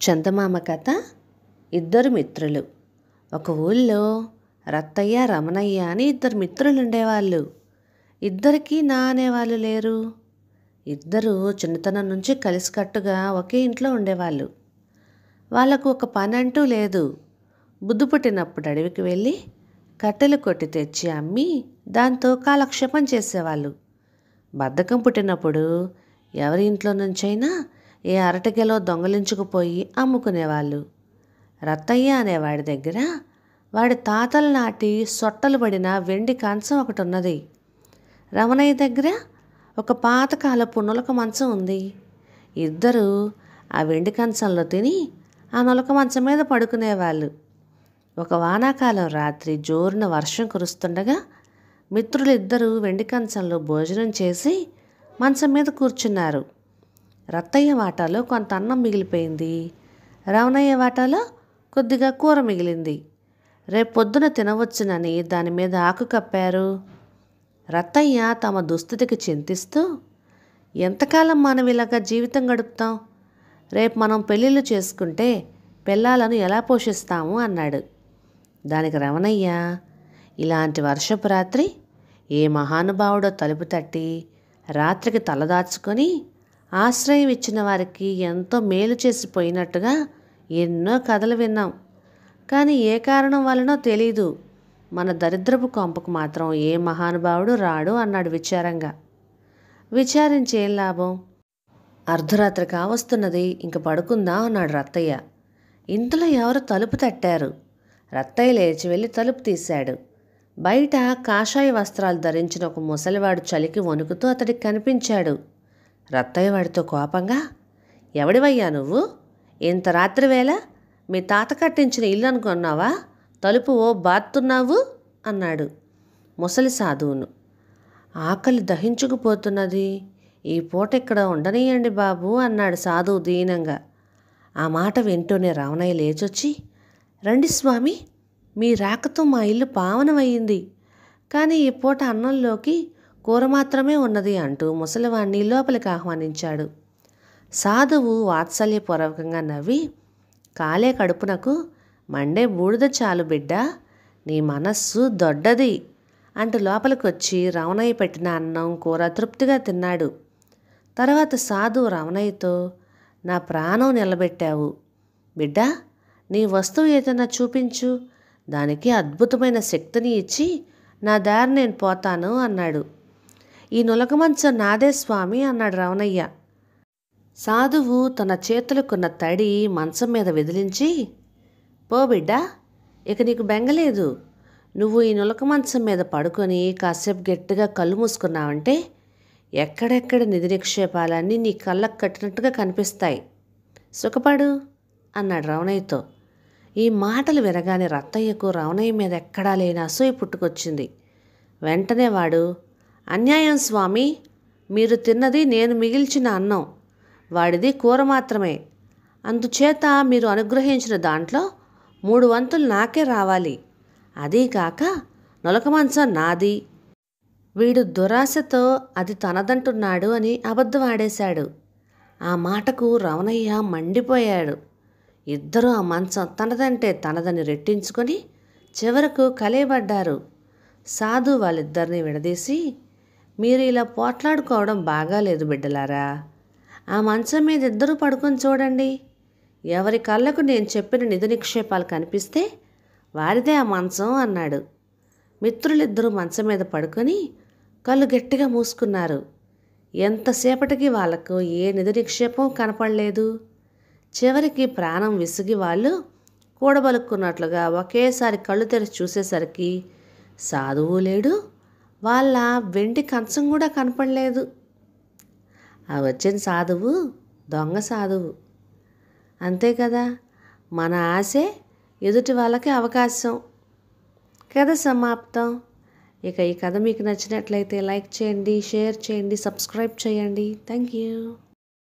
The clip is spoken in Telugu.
చందమామ కథ. ఇద్దరు మిత్రులు. ఒక ఊళ్ళో రత్తయ్య రమణయ్య అని ఇద్దరు మిత్రులు ఉండేవాళ్ళు. ఇద్దరికీ నా అనేవాళ్ళు లేరు. ఇద్దరు చిన్నతనం నుంచి కలిసికట్టుగా ఒకే ఇంట్లో ఉండేవాళ్ళు. వాళ్లకు ఒక పని అంటూ లేదు. బుద్ధి పుట్టినప్పుడు అడవికి వెళ్ళి కట్టెలు కొట్టి తెచ్చి అమ్మి దాంతో కాలక్షేపం చేసేవాళ్ళు. బద్ధకం పుట్టినప్పుడు ఎవరి ఇంట్లో నుంచైనా ఏ అరటిగెలో దొంగలించుకుపోయి అమ్ముకునేవాళ్ళు. రత్తయ్య అనేవాడి దగ్గర వాడి తాతల నాటి సొట్టలు పడిన వెండి కంచం ఒకటి ఉన్నది. రమణయ్య దగ్గర ఒక పాతకాలపు నులక మంచం ఉంది. ఇద్దరు ఆ వెండి కంచంలో తిని ఆ నులక మంచం మీద పడుకునేవాళ్ళు. ఒక వానాకాలం రాత్రి జోరున వర్షం కురుస్తుండగా మిత్రులిద్దరూ వెండి కంచంలో భోజనం చేసి మంచం మీద కూర్చున్నారు. రత్తయ్య వాటాలో కొంత అన్నం మిగిలిపోయింది. రమణయ్య వాటాలో కొద్దిగా కూర మిగిలింది. రేపొద్దున తినవచ్చునని దాని మీద ఆకు కప్పారు. రత్తయ్య తమ దుస్థితికి చింతిస్తూ, ఎంతకాలం మనం ఇలాగా జీవితం గడుపుతాం? రేపు మనం పెళ్ళిళ్ళు చేసుకుంటే పిల్లలను ఎలా పోషిస్తాము అన్నాడు. దానికి రమణయ్య, ఇలాంటి వర్షపు రాత్రి ఏ మహానుభావుడో తలుపు తట్టి రాత్రికి తలదాచుకొని ఆశ్రయం ఇచ్చిన వారికి ఎంతో మేలు చేసిపోయినట్టుగా ఎన్నో కథలు విన్నాం. కానీ ఏ కారణం వలనో తెలీదు, మన దరిద్రపు కొంపకు మాత్రం ఏ మహానుభావుడు రాడు అన్నాడు విచారంగా. విచారించేం లాభం? అర్ధరాత్రి కావస్తున్నది, ఇంక పడుకుందాం అన్నాడు రత్తయ్య. ఇంతలో ఎవరు తలుపు తట్టారు. రత్తయ్య లేచి వెళ్ళి తలుపు తీశాడు. బయట కాషాయ వస్త్రాలు ధరించిన ఒక ముసలివాడు చలికి వణుకుతూ అతడికి కనిపించాడు. రత్తయ్య వాడితో కోపంగా, ఎవడివయ్యా నువ్వు? ఇంత రాత్రి వేళ మీ తాత కట్టించిన ఇల్లు అనుకున్నావా? తలుపు ఓ బాత్తున్నావు అన్నాడు. ముసలి సాధువును, ఆకలి దహించుకుపోతున్నది, ఈ పూట ఇక్కడ ఉండనీయండి బాబు అన్నాడు సాధువు దీనంగా. ఆ మాట వింటూనే రమణయ్య లేచొచ్చి, రండి స్వామి, మీ రాకతో మా ఇల్లు పావనమయ్యింది, కానీ ఈ పూట అన్నంలోకి కూర మాత్రమే ఉన్నది అంటూ ముసలివాణ్ణి లోపలికి ఆహ్వానించాడు. సాధువు వాత్సల్యపూర్వకంగా నవ్వి, కాలే కడుపునకు మండే బూడిద చాలు బిడ్డా, నీ మనస్సు దొడ్డది అంటూ లోపలికొచ్చి రమణయ్య పెట్టిన అన్నం కూర తృప్తిగా తిన్నాడు. తర్వాత సాధువు రమణయ్యతో, నా ప్రాణం నిలబెట్టావు బిడ్డా, నీ వస్తువు ఏదైనా చూపించు, దానికి అద్భుతమైన శక్తిని ఇచ్చి నా దారి నేను పోతాను అన్నాడు. ఈ నులక మంచం నాదే స్వామి అన్నాడు రమణయ్య. సాధువు తన చేతులకున్న తడి మంచం మీద విదిలించి, పో బిడ్డా, ఇక నీకు బెంగలేదు, నువ్వు ఈ నులక మంచం మీద పడుకొని కాసేపు గట్టిగా కళ్ళు మూసుకున్నావంటే ఎక్కడెక్కడ నిధి నిక్షేపాలన్నీ నీ కళ్ళకు కట్టినట్టుగా కనిపిస్తాయి, సుఖపడు అన్నాడు రమణయ్యతో. ఈ మాటలు వినగానే రత్తయ్యకు రమణయ్య మీద ఎక్కడా లేని అసూయ పుట్టుకొచ్చింది. వెంటనే వాడు, అన్యాయం స్వామి, మీరు తిన్నది నేను మిగిల్చిన అన్నం, వాడిది కూర మాత్రమే, అందుచేత మీరు అనుగ్రహించిన దాంట్లో 3 వంతులు నాకే రావాలి, అదీకాక నులక మంచం నాది, వీడు దురాశతో అది తనదంటున్నాడు అని అబద్ధం ఆడేశాడు. ఆ మాటకు రమణయ్య మండిపోయాడు. ఇద్దరూ ఆ మంచం తనదంటే తనదని రెట్టించుకొని చివరకు కలయబడ్డారు. సాధు వాళ్ళిద్దరిని విడదీసి, మీరు ఇలా పోట్లాడుకోవడం బాగాలేదు బిడ్డలారా, ఆ మంచం మీద ఇద్దరూ పడుకొని చూడండి, ఎవరి కళ్ళకు నేను చెప్పిన నిధి నిక్షేపాలు కనిపిస్తే వారిదే ఆ మంచం అన్నాడు. మిత్రులిద్దరూ మంచం మీద పడుకొని కళ్ళు గట్టిగా మూసుకున్నారు. ఎంతసేపటికి వాళ్లకు ఏ నిధి నిక్షేపం కనపడలేదు. చివరికి ప్రాణం విసిగి వాళ్ళు కూడబలుక్కున్నట్లుగా ఒకేసారి కళ్ళు తెరిచి చూసేసరికి సాధువు లేడు, వాళ్ళ వెండి కంచం కూడా కనపడలేదు. ఆ వచ్చిన సాధువు దొంగ సాధువు. అంతే కదా, మన ఆశే ఎదుటి వాళ్ళకి అవకాశం. కథ సమాప్తం. ఇక ఈ కథ మీకు నచ్చినట్లయితే లైక్ చేయండి, షేర్ చేయండి, సబ్స్క్రైబ్ చేయండి. Thank you.